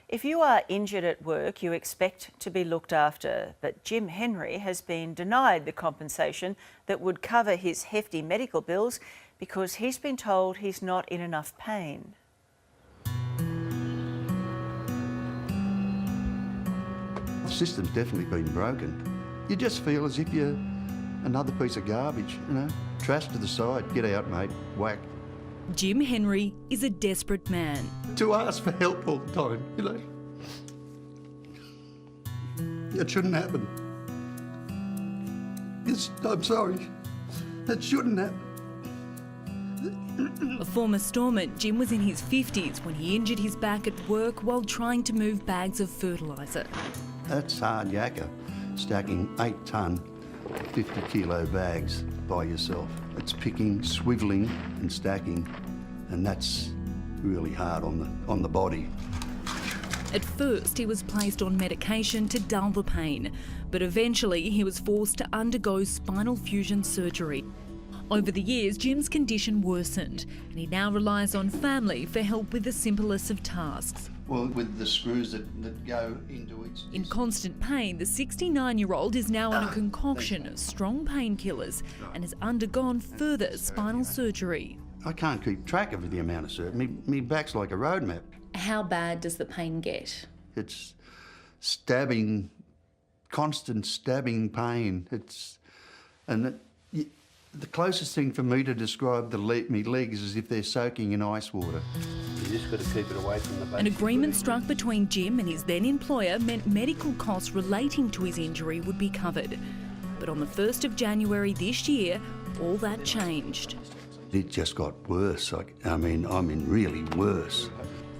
If you are injured at work, you expect to be looked after, but Jim Henry has been denied the compensation that would cover his hefty medical bills because he's been told he's not in enough pain. The system's definitely been broken. You just feel as if you're another piece of garbage, trash to the side, get out, mate, whack. Jim Henry is a desperate man. To ask for help all the time, It shouldn't happen. I'm sorry. That shouldn't happen. A former storeman, Jim was in his 50s when he injured his back at work while trying to move bags of fertiliser. That's hard yakka, stacking 8-tonne, 50-kilo bags by yourself. It's picking, swivelling and stacking, and that's really hard on the body. At first, he was placed on medication to dull the pain, but eventually he was forced to undergo spinal fusion surgery. Over the years, Jim's condition worsened, and he now relies on family for help with the simplest of tasks. Well, with the screws that go into it. In constant pain, the 69-year-old is now on a concoction of strong painkillers and has undergone further spinal surgery. I can't keep track of the amount of surgery. Me back's like a road map. How bad does the pain get? It's stabbing, constant stabbing pain. The closest thing for me to describe me legs is if they're soaking in ice water. You just got to keep it away from the back. An agreement struck between Jim and his then employer meant medical costs relating to his injury would be covered. But on the 1st of January this year, all that changed. It just got worse. I mean, really worse.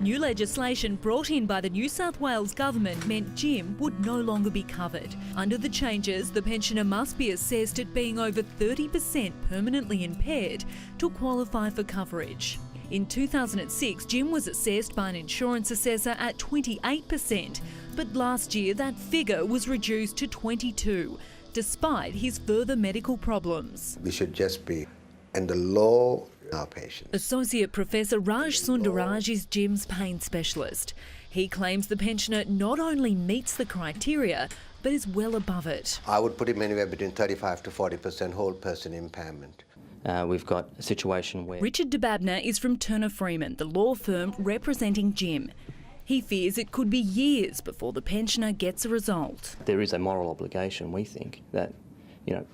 New legislation brought in by the New South Wales Government meant Jim would no longer be covered. Under the changes, the pensioner must be assessed at being over 30% permanently impaired to qualify for coverage. In 2006, Jim was assessed by an insurance assessor at 28%, but last year that figure was reduced to 22%, despite his further medical problems. We should just be in the low outpatient. Associate Professor Raj Sundaraj is Jim's pain specialist. He claims the pensioner not only meets the criteria, but is well above it. I would put him anywhere between 35 to 40% whole person impairment. We've got a situation where... Richard Dababneh is from Turner Freeman, the law firm representing Jim. He fears it could be years before the pensioner gets a result. There is a moral obligation, we think, that,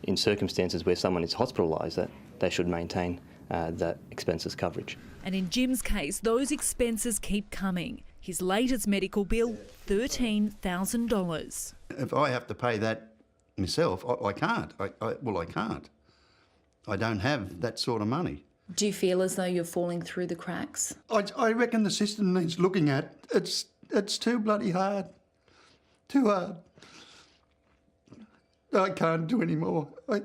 in circumstances where someone is hospitalised, that they should maintain that expenses coverage. And in Jim's case, those expenses keep coming. His latest medical bill, $13,000. If I have to pay that myself, I can't. I can't. I don't have that sort of money. Do you feel as though you're falling through the cracks? I reckon the system needs looking at. It's too bloody hard. Too hard. I can't do any more. Oh,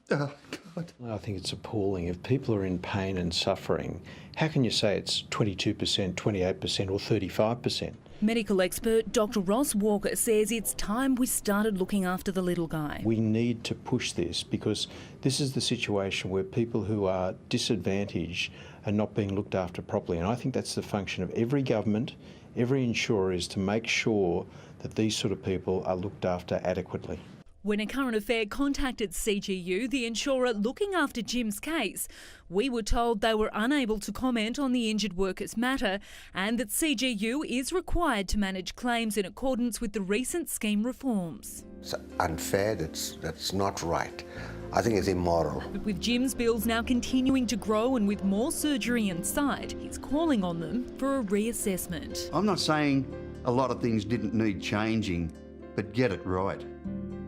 God. I think it's appalling. If people are in pain and suffering, how can you say it's 22%, 28% or 35%? Medical expert Dr Ross Walker says it's time we started looking after the little guy. We need to push this because this is the situation where people who are disadvantaged are not being looked after properly. And I think that's the function of every government, every insurer, is to make sure that these sort of people are looked after adequately. When A Current Affair contacted CGU, the insurer looking after Jim's case, we were told they were unable to comment on the injured workers matter and that CGU is required to manage claims in accordance with the recent scheme reforms. It's unfair, that's not right. I think it's immoral. But with Jim's bills now continuing to grow and with more surgery in sight, he's calling on them for a reassessment. I'm not saying a lot of things didn't need changing, but get it right.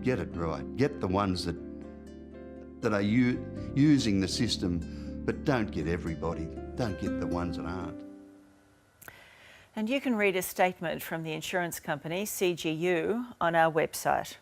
Get it right. Get the ones that are using the system, but don't get everybody. Don't get the ones that aren't. And you can read a statement from the insurance company, CGU, on our website.